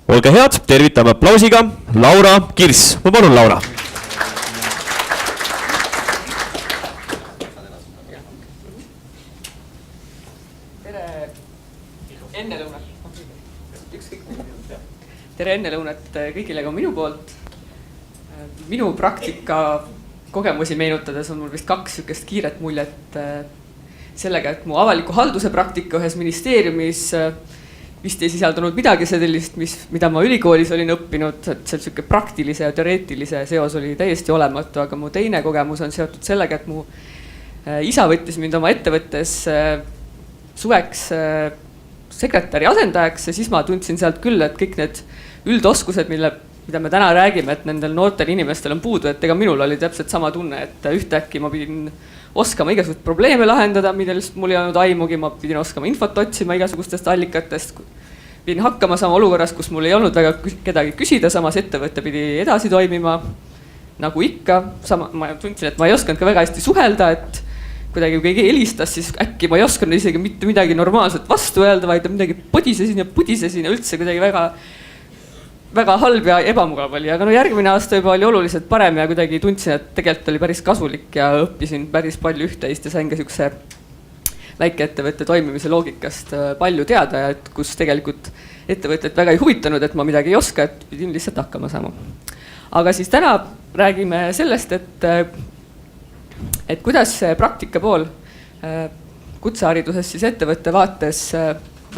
Olge head, tervitame aplausiga Laura Kirss. Ma palun, Laura. Tere ennelõunat kõigile ka minu poolt. Minu praktika kogemusi meenutades on mul vist kaks sükest kiiret muljet sellega, et mu avaliku halduse praktika ühes ministeeriumis vist ei sisaldanud midagi sellist, mida ma ülikoolis olin õppinud, et seal siuke praktilise ja teoreetilise seos oli täiesti olematu, aga mu teine kogemus on seotud sellega, et mu isa võttis mind oma ettevõttes suveks sekretäri asendajaks ja siis ma tundsin sealt küll, et kõik need üldoskused, mida me täna räägime, et nendel noortel inimestel on puudu, et ega minul oli täpselt sama tunne, et ühtäkki ma pidin oskama igasugust probleeme lahendada, millest mul ei olnud aimugi, ma pidin oskama infot otsima igasugustest allikatest, pidin hakkama sama olukorras, kus mul ei olnud väga kedagi küsida, samas ettevõte pidi edasi toimima nagu ikka. Ma tundsin, et ma ei osanud ka väga hästi suhelda, et kuidagi kui keegi helistas, siis äkki ma ei osanud isegi mitte midagi normaalselt vastu öelda, vaid midagi pudisesin ja üldse kuidagi väga halb ja ebamugav oli, aga järgmine aasta juba oli oluliselt parem ja kuidagi tundsin, et tegelikult oli päris kasulik ja õppisin päris palju üht-teist ja sain ka siukse väikeettevõtte toimimise loogikast palju teada ja et kus tegelikult ettevõtted väga ei huvitanud, et ma midagi ei oska, et pidin lihtsalt hakkama saama. Aga siis täna räägime sellest, et kuidas see praktika pool kutsehariduses siis ettevõtte vaates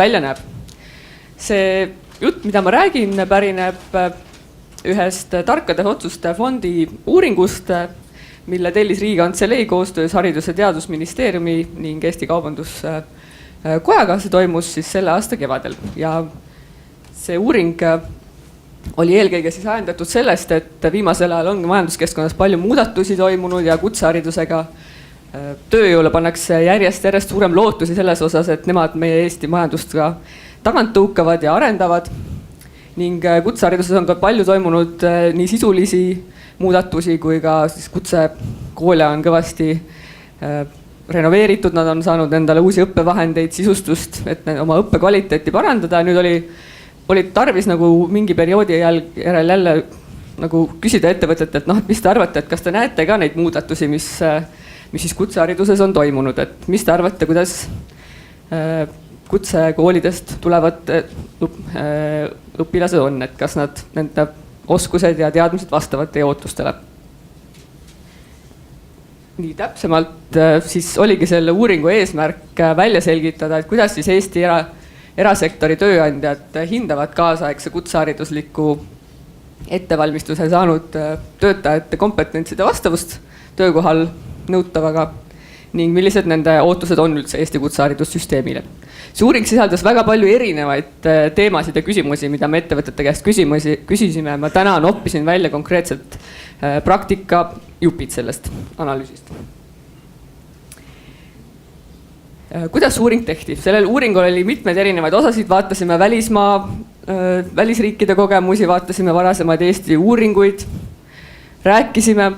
välja näeb. See jutt, mida ma räägin, pärineb ühest Tarkade otsuste fondi uuringust, mille tellis Riigikantselei koostöös Haridus- ja Teadusministeeriumi ning Eesti Kaubanduskojaga. See toimus siis selle aasta kevadel ja see uuring oli eelkõige siis ajendatud sellest, et viimasel ajal ongi majanduskeskkonnas palju muudatusi toimunud ja kutseharidusega tööjõule pannakse järjest suurem lootusi selles osas, et nemad meie Eesti majandust ka tagant tõukavad ja arendavad ning kutsehariduses on ka palju toimunud nii sisulisi muudatusi kui ka siis kutsekoole on kõvasti renoveeritud, nad on saanud endale uusi õppevahendeid, sisustust, et oma õppe kvaliteeti parandada. Nüüd oli tarvis nagu mingi perioodi järel jälle nagu küsida ettevõtetelt, et mis te arvate, et kas te näete ka neid muudatusi, mis siis kutsehariduses on toimunud, et mis te arvate, kuidas kutsekoolidest tulevad õpilased on, et kas nende oskused ja teadmised vastavad teie ootustele. Nii täpsemalt siis oligi selle uuringu eesmärk välja selgitada, et kuidas siis Eesti erasektori tööandjad hindavad kaasaegse kutseharidusliku ettevalmistuse saanud töötajate kompetentside vastavust töökohal nõutavaga ning millised nende ootused on üldse Eesti kutseharidussüsteemile. See uuring sisaldas väga palju erinevaid teemasid ja küsimusi, mida me ettevõtete käest küsisime. Ma täna noppisin välja konkreetselt praktika jupid sellest analüüsist. Kuidas uuring tehti? Sellel uuringul oli mitmeid erinevaid osasid, vaatasime välisriikide kogemusi, vaatasime varasemaid Eesti uuringuid, rääkisime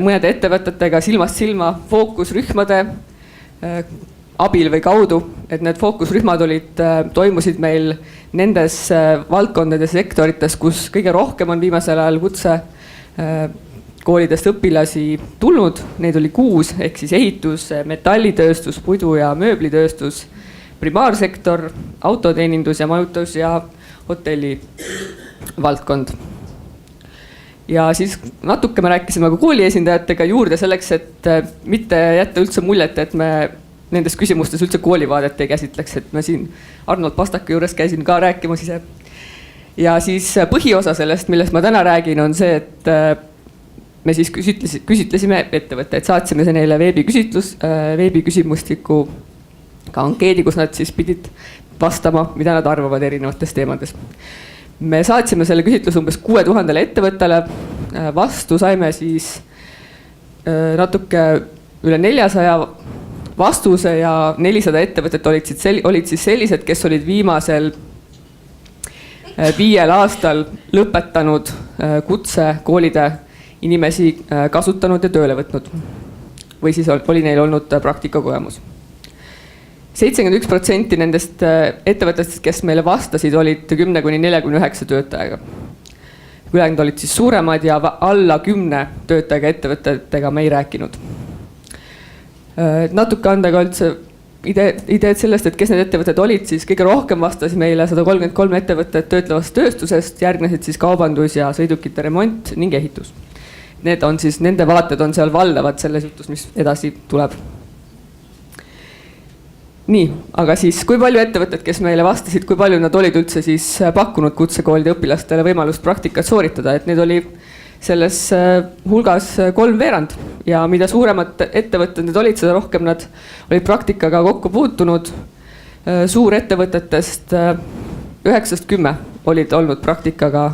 mõnede ettevõtetega silmast silma fookusrühmade abil või kaudu, et need fookusrühmad toimusid meil nendes valdkondades ja sektorites, kus kõige rohkem on viimasel ajal kutsekoolidest õpilasi tulnud. Neid oli 6, ehk siis ehitus, metallitööstus, puidu- ja mööblitööstus, primaarsektor, autoteenindus ja majutus ja hotelli valdkond. Ja siis natuke me rääkisime ka kooli esindajatega juurde selleks, et mitte jätta üldse muljet, et me nendes küsimustes üldse koolivaadet ei käsitleks, et me siin Arnold Pastaki juures käisin ka rääkimas ise. Ja siis põhiosa sellest, millest ma täna räägin, on see, et me siis küsitlesime ettevõtteid, saatsime see neile veebiküsimustiku ka ankeedi, kus nad siis pidid vastama, mida nad arvavad erinevates teemades. Me saatsime selle küsitluse umbes 6000 ettevõttele, vastu saime siis natuke üle 400 vastuse ja 400 ettevõtet olid siis sellised, kes olid viimasel 5 aastal lõpetanud kutsekoolide inimesi kasutanud ja tööle võtnud. Või siis oli neil olnud praktikakogemus. 71% nendest ettevõtetest, kes meile vastasid, olid 10–49 töötajaga. Ülejäänud olid siis suuremad ja alla 10 töötajaga ettevõtetega me ei rääkinud. Natuke anda ka üldse ideed sellest, et kes need ettevõtted olid, siis kõige rohkem vastas meile 133 ettevõtted töötlevast tööstusest, järgnesid siis kaubandus ja sõidukite remont ning ehitus. Need on siis, nende vaated on seal valdavad selles jutus, mis edasi tuleb. Nii, aga siis kui palju ettevõtted, kes meile vastasid, kui palju nad olid üldse siis pakkunud kutsekoolide õpilastele võimalust praktikat sooritada, et need oli selles hulgas 3/4 ja mida suuremad ettevõtted need olid, seda rohkem nad olid praktikaga kokku puutunud. Suurettevõtetest 9-10 olid olnud praktikaga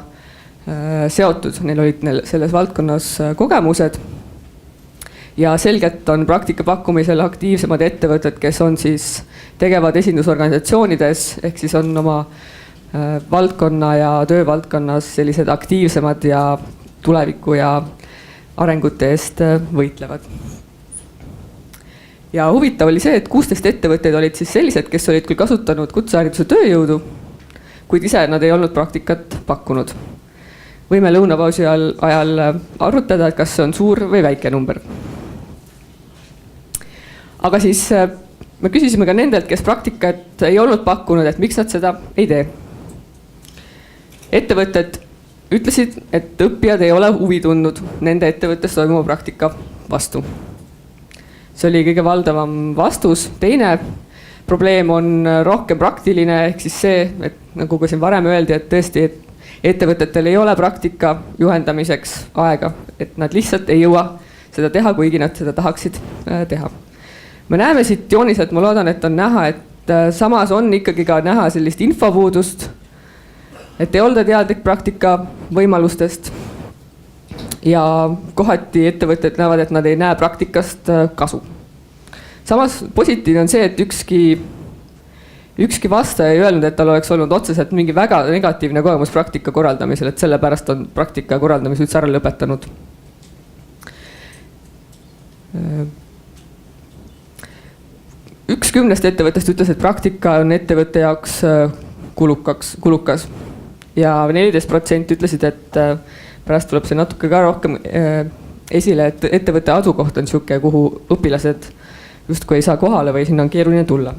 seotud, neil olid selles valdkonnas kogemused. Ja selgelt on praktika pakkumisel aktiivsemad ettevõtted, kes on siis tegevad esindusorganisatsioonides, ehk siis on oma valdkonna ja töövaldkonnas sellised aktiivsemad ja tuleviku ja arengute eest võitlevad. Ja huvitav oli see, et 16 ettevõtteid olid siis sellised, kes olid küll kasutanud kutsehariduse tööjõudu, kuid ise nad ei olnud praktikat pakkunud. Võime lõunapausi ajal arutada, et kas see on suur või väike number. Aga siis me küsisime ka nendelt, kes praktikat ei olnud pakkunud, et miks nad seda ei tee. Ettevõtted ütlesid, et õppijad ei ole huvi tundnud nende ettevõttes toimuva praktika vastu. See oli kõige valdavam vastus. Teine probleem on rohkem praktiline, ehk siis see, et nagu ka siin varem öeldi, et tõesti, et ettevõtetel ei ole praktika juhendamiseks aega, et nad lihtsalt ei jõua seda teha, kuigi nad seda tahaksid teha. Me näeme siit jooniselt, ma loodan, et on näha, et samas on ikkagi ka näha sellist infopuudust, et ei olda teadlik praktika võimalustest ja kohati ettevõtted näevad, et nad ei näe praktikast kasu. Samas positiivne on see, et ükski vastaja ei öelnud, et tal oleks olnud otseselt mingi väga negatiivne kogemus praktika korraldamisel, et sellepärast on praktika korraldamise üldse ära lõpetanud. Üks 10 ettevõttest ütles, et praktika on ettevõtte jaoks kulukas ja 14% ütlesid, et pärast tuleb see natuke ka rohkem esile, et ettevõtte asukoht on sihuke, kuhu õpilased justkui ei saa kohale või sinna on keeruline tulla.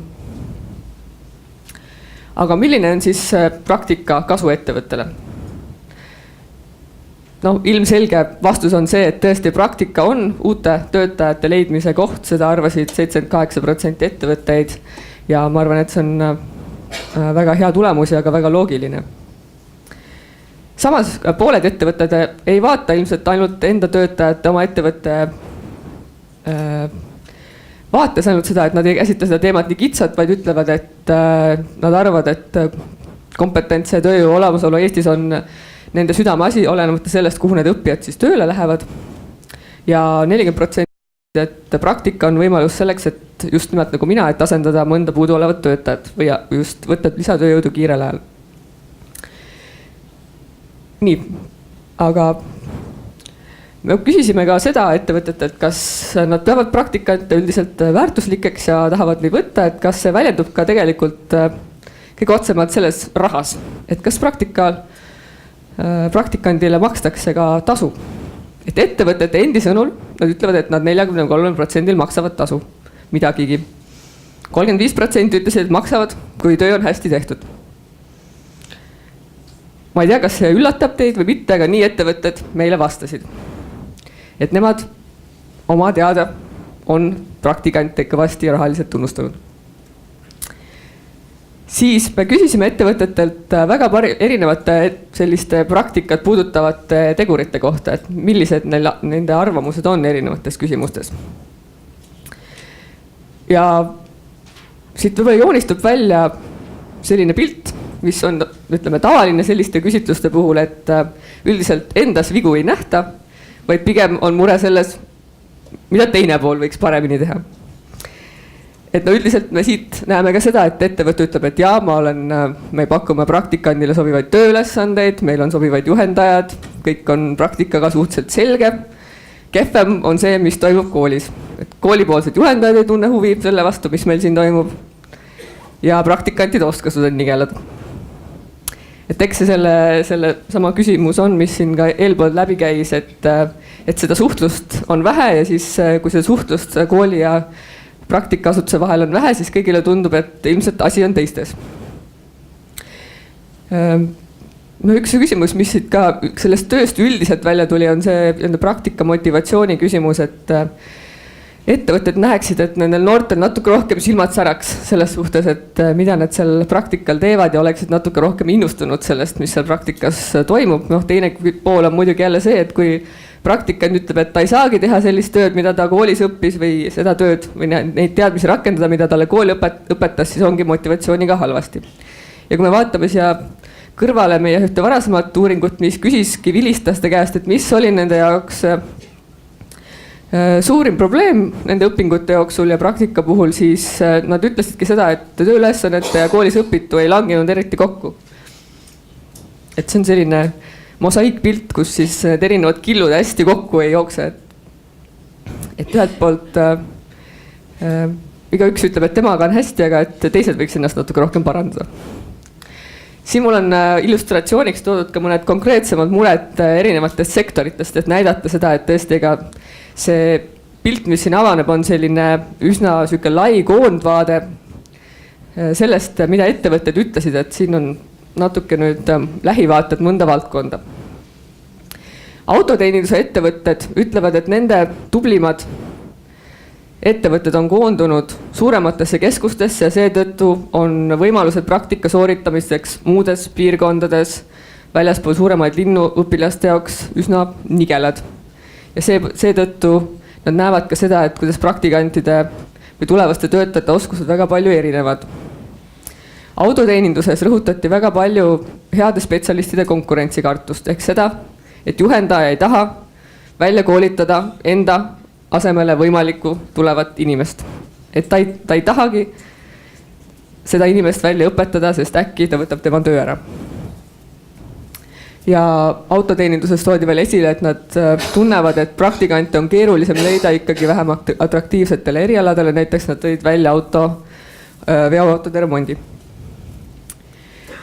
Aga milline on siis praktika kasu ettevõttele? No, ilmselge vastus on see, et tõesti praktika on uute töötajate leidmise koht, seda arvasid 78% ettevõtteid ja ma arvan, et see on väga hea tulemus ja ka väga loogiline. Samas pooled ettevõtted ei vaata ilmselt ainult enda töötajate oma ettevõtte vaates ainult seda, et nad ei käsitle seda teemat nii kitsalt, vaid ütlevad, et nad arvavad, et kompetentse tööjõu olemasolu Eestis on nende südameasi, olenemata sellest, kuhu need õppijad siis tööle lähevad. Ja 40%, et praktika on võimalus selleks, et just nimelt nagu mina, et asendada mõnda puudu olevat töötajat või just võtta lisatööjõudu kiirel ajal. Nii, aga me küsisime ka seda ettevõtetelt, kas nad peavad praktikante üldiselt väärtuslikeks ja tahavad neid võtta, et kas see väljendub ka tegelikult kõige otsemalt selles rahas, et kas praktikandile makstakse ka tasu. Et ettevõtete endi sõnul, nad ütlevad, et nad 43% maksavad tasu midagigi. 35% ütlesid, et maksavad, kui töö on hästi tehtud. Ma ei tea, kas see üllatab teid või mitte, aga nii ettevõtted meile vastasid. Et nemad oma teada on praktikante kõvasti rahaliselt tunnustanud. Siis me küsisime ettevõtetelt väga erinevate selliste praktikat puudutavate tegurite kohta, et millised nende arvamused on erinevates küsimustes. Ja siit võib-olla joonistub välja selline pilt, mis on, ütleme, tavaline selliste küsitluste puhul, et üldiselt endas vigu ei nähta, vaid pigem on mure selles, mida teine pool võiks paremini teha. Et no üldiselt me siit näeme ka seda, et ettevõte ütleb, et jaa, me pakume praktikandile sobivaid tööülesandeid, meil on sobivaid juhendajad, kõik on praktikaga suhteliselt selge. Kehvem on see, mis toimub koolis. Et koolipoolsed juhendajad ei tunne huvi selle vastu, mis meil siin toimub. ja praktikantide oskused on nigelad. Et eks see selle sama küsimus on, mis siin ka eelpool läbi käis, et seda suhtlust on vähe ja siis kui see suhtlust kooli ja praktikaasutuse vahel on vähe, siis kõigile tundub, et ilmselt asi on teistes. No üks küsimus, mis siit ka sellest tööst üldiselt välja tuli, on see praktika motivatsiooni küsimus, et ettevõtted näeksid, et nendel noortel natuke rohkem silmad säraks selles suhtes, et mida nad seal praktikal teevad ja oleksid natuke rohkem innustunud sellest, mis seal praktikas toimub. Noh, teine pool on muidugi jälle see, et kui praktikant ütleb, et ta ei saagi teha sellist tööd, mida ta koolis õppis või seda tööd või neid teadmisi rakendada, mida talle kool õpetas, siis ongi motivatsiooniga halvasti. Ja kui me vaatame siia kõrvale meie ühte varasemat uuringut, mis küsiski vilistlaste käest, et mis oli nende jaoks suurim probleem nende õpingute jooksul ja praktika puhul, siis nad ütlesidki seda, et tööülesannete ja koolis õpitu ei langenud eriti kokku. Et see on selline mosaiikpilt, kus siis need erinevad killud hästi kokku ei jookse. Et ühelt poolt igaüks ütleb, et temaga on hästi, aga et teised võiks ennast natuke rohkem parandada. Siin mul on illustratsiooniks toodud ka mõned konkreetsemad mured erinevatest sektoritest, et näidata seda, et tõesti ega see pilt, mis siin avaneb, on selline üsna süke lai koondvaade sellest, mida ettevõtted ütlesid, et siin on natuke nüüd lähivaated mõnda valdkonda. Autoteeninduse ettevõtted ütlevad, et nende tublimad ettevõtted on koondunud suurematesse keskustesse ja seetõttu on võimalused praktika sooritamiseks muudes piirkondades väljaspool suuremaid linnu õpilaste jaoks üsna nigelad. Ja seetõttu nad näevad ka seda, et kuidas praktikantide või tulevaste töötajate oskused väga palju erinevad. Autoteeninduses rõhutati väga palju heade spetsialistide konkurentsikartust ehk seda, et juhendaja ei taha välja koolitada enda asemele võimalikku tulevat inimest. Et ta ei tahagi seda inimest välja õpetada, sest äkki ta võtab tema töö ära. Ja autoteeninduses toodi veel esile, et nad tunnevad, et praktikante on keerulisem leida ikkagi vähem atraktiivsetele erialadele, näiteks nad tõid välja veoautode remondi.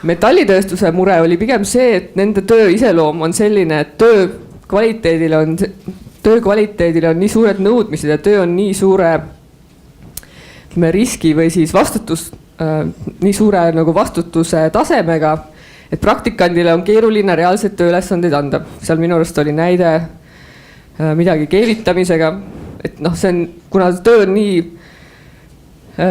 Metallitööstuse mure oli pigem see, et nende töö iseloom on selline, et töö kvaliteedile on nii suured nõudmised ja töö on nii suure riski või siis nii suure nagu vastutuse tasemega, et praktikandile on keeruline reaalseid tööülesandeid anda. Seal minu arust oli näide midagi keevitamisega, et noh, see on, kuna töö on nii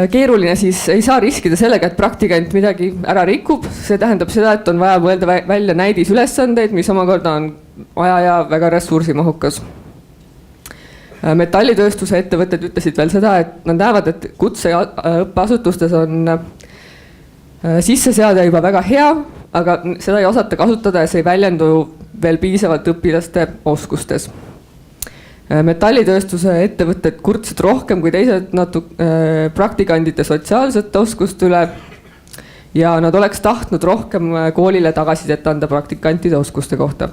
keeruline, siis ei saa riskida sellega, et praktikant midagi ära rikub. See tähendab seda, et on vaja mõelda välja näidisülesandeid, mis omakorda on aja ja väga ressursimahukas. Metallitööstuse ettevõtted ütlesid veel seda, et nad näevad, et kutseõppeasutustes on sisseseade juba väga hea, aga seda ei osata kasutada ja see ei väljendu veel piisavalt õpilaste oskustes. Metallitööstuse ettevõtted kurtsid rohkem kui teised praktikandite sotsiaalsete oskuste üle ja nad oleks tahtnud rohkem koolile tagasisidet anda praktikantide oskuste kohta.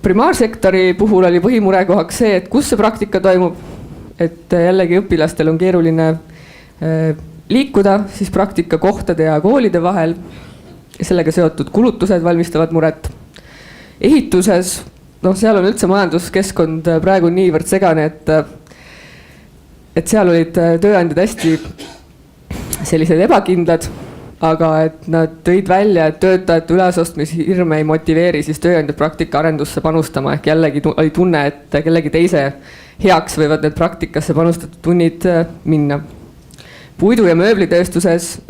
Primaarsektori puhul oli põhimurekohaks see, et kus see praktika toimub, et jällegi õpilastel on keeruline liikuda siis praktikakohtade ja koolide vahel. Sellega seotud kulutused valmistavad muret. Ehituses, seal on üldse majanduskeskkond praegu niivõrd segane, et seal olid tööandjad hästi sellised ebakindlad, aga et nad tõid välja, et töötajate ülesostmishirm ei motiveeri siis tööandjad praktika arendusse panustama, ehk jällegi oli tunne, et kellegi teise heaks võivad need praktikasse panustatud tunnid minna. Puidu- ja mööblitööstuses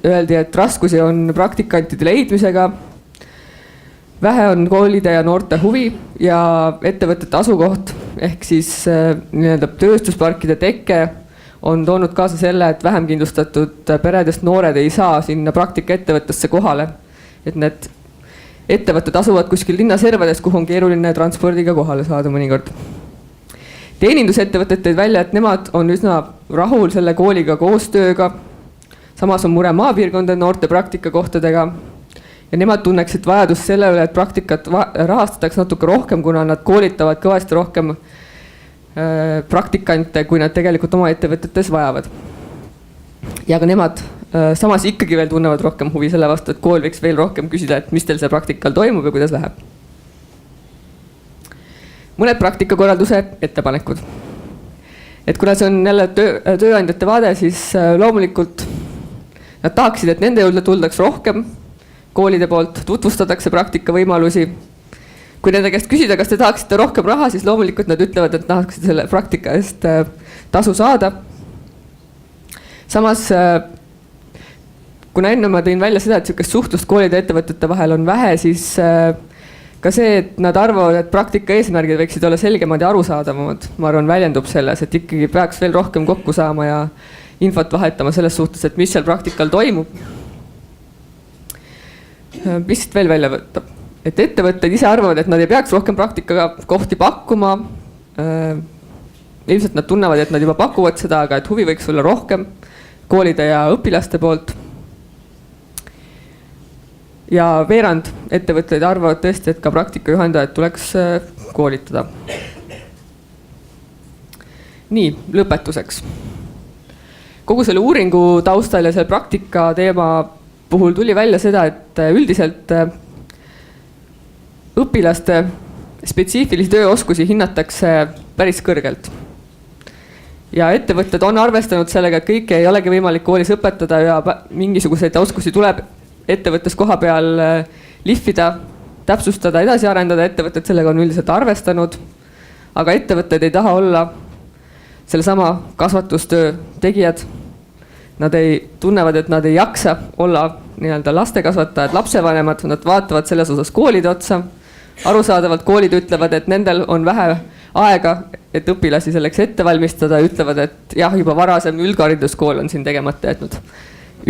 öeldi, et raskusi on praktikantide leidmisega, vähe on koolide ja noorte huvi ja ettevõtete asukoht ehk siis tööstusparkide tekke on toonud kaasa selle, et vähem kindlustatud peredest noored ei saa sinna praktikaettevõttesse kohale. Et need ettevõtted asuvad kuskil linnaservades, kuhu on keeruline transpordiga kohale saada mõnikord. Teenindusettevõtted tõid välja, et nemad on üsna rahul selle kooliga koostööga. Samas on mure maapiirkondade noorte praktikakohtadega ja nemad tunneksid vajadust selle üle, et praktikat rahastataks natuke rohkem, kuna nad koolitavad kõvasti rohkem praktikante, kui nad tegelikult oma ettevõtetes vajavad. ja ka nemad samas ikkagi veel tunnevad rohkem huvi selle vastu, et kool võiks veel rohkem küsida, et mis teil see praktikal toimub ja kuidas läheb. Mõned praktikakorralduse ettepanekud. Et kuna see on jälle tööandjate vaade, siis loomulikult nad tahaksid, et nende juurde tuldaks rohkem koolide poolt, tutvustatakse praktika võimalusi. Kui nende käest küsida, kas te tahaksite rohkem raha, siis loomulikult nad ütlevad, et tahaksid selle praktika eest tasu saada. Samas, kuna enne ma tõin välja seda, et niisugust suhtlust koolide ja ettevõtete vahel on vähe, siis ka see, et nad arvavad, et praktika eesmärgid võiksid olla selgemad ja arusaadavamad, ma arvan, väljendub selles, et ikkagi peaks veel rohkem kokku saama ja infot vahetama selles suhtes, et mis seal praktikal toimub. Mis veel välja võtta? Et ettevõtted ise arvavad, et nad ei peaks rohkem praktikaga kohti pakkuma. Ilmselt nad tunnevad, et nad juba pakuvad seda, aga et huvi võiks olla rohkem koolide ja õpilaste poolt. Ja veerand ettevõtteid arvavad tõesti, et ka praktikajuhendajad tuleks koolitada. Nii, lõpetuseks. Kogu selle uuringu taustal ja selle praktika teema puhul tuli välja seda, et üldiselt õpilaste spetsiifilisi tööoskusi hinnatakse päris kõrgelt. Ja ettevõtted on arvestanud sellega, et kõike ei olegi võimalik koolis õpetada ja mingisuguseid oskusi tuleb ettevõttes koha peal lihvida, täpsustada, edasi arendada. Ettevõtted sellega on üldiselt arvestanud, aga ettevõtted ei taha olla selle sama kasvatustöö tegijad. Nad tunnevad, et nad ei jaksa olla nii-öelda lastekasvatajad, lapsevanemad, nad vaatavad selles osas koolide otsa. Arusaadavalt koolid ütlevad, et nendel on vähe aega, et õpilasi selleks ette valmistada, ütlevad, et jah, juba varasem üldhariduskool on siin tegemata jätnud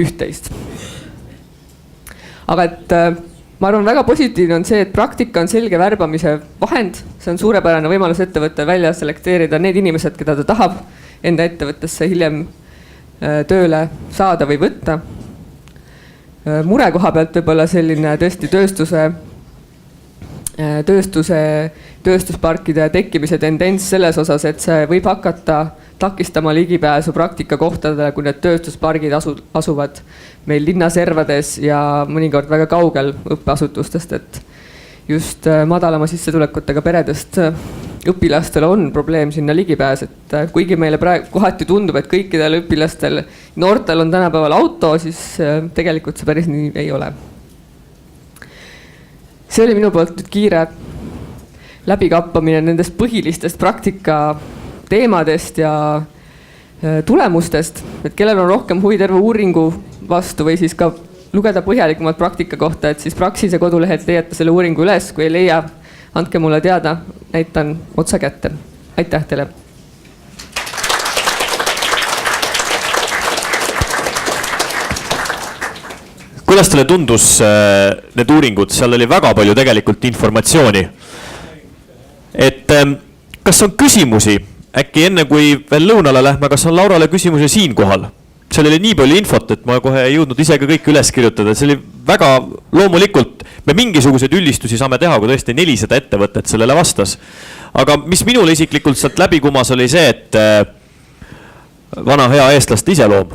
üht-teist. Aga et ma arvan, väga positiivne on see, et praktika on selge värbamise vahend. See on suurepärane võimalus ettevõtte välja selekteerida need inimesed, keda ta tahab enda ettevõttesse hiljem tööle saada või võtta. Mure koha pealt võib-olla selline tõesti tööstusparkide tekkimise tendents selles osas, et see võib hakata takistama ligipääsu praktikakohtadele, kui need tööstuspargid asuvad meil linnaservades ja mõnikord väga kaugel õppeasutustest, et just madalama sissetulekutega peredest õpilastel on probleem sinna ligipääs, et kuigi meile praegu kohati tundub, et kõikidel õpilastel, noortel on tänapäeval auto, siis tegelikult see päris nii ei ole. See oli minu poolt nüüd kiire läbikappamine nendest põhilistest praktika teemadest ja tulemustest, et kellel on rohkem huvi terve uuringu vastu või siis ka lugeda põhjalikumalt praktika kohta, et siis Praxise kodulehelt leiate selle uuringu üles, kui ei leia, andke mulle teada, näitan otsa kätte. Aitäh teile! Kuidas teile tundus need uuringud? Seal oli väga palju tegelikult informatsiooni. Et kas on küsimusi? Äkki enne kui veel lõunale lähme, kas on Laurale küsimusi siin kohal? Seal oli nii palju infot, et ma kohe ei jõudnud isegi kõik üles kirjutada. See oli väga loomulikult, me mingisuguseid üldistusi saame teha, kui tõesti 400 ettevõtet sellele vastas. Aga mis minule isiklikult sealt läbi kumas oli see, et vana hea eestlaste iseloom.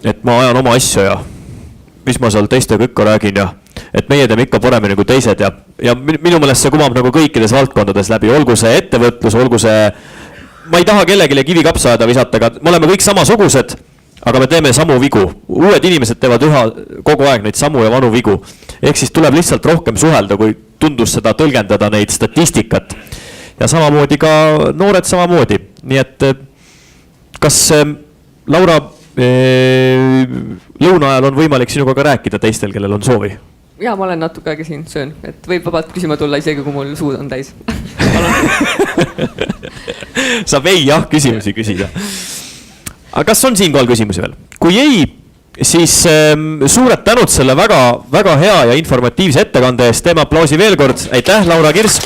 Et ma ajan oma asju ja mis ma seal teistega ikka räägin ja et meie teeme ikka paremini kui teised ja minu meelest see kumab nagu kõikides valdkondades läbi, olgu see ettevõtlus, olgu see, ma ei taha kellegile kivi kapsaada visata, aga me oleme kõik samasugused, aga me teeme samu vigu. Uued inimesed teevad kogu aeg neid samu ja vanu vigu. Ehk siis tuleb lihtsalt rohkem suhelda, kui tundus seda tõlgendada neid statistikat. Ja samamoodi ka noored samamoodi. Nii et kas Laura lõuna ajal on võimalik sinuga ka rääkida teistel, kellel on soovi? Ja ma olen natuke aega siin söön, et võib vabalt küsima tulla isegi, kui mul suud on täis. Saab ei jah küsimusi küsida. Aga kas on siinkohal küsimusi veel? Kui ei, siis suured tänud selle väga, väga hea ja informatiivse ettekande eest. Teeme aplausi veel kord. Aitäh, Laura Kirs!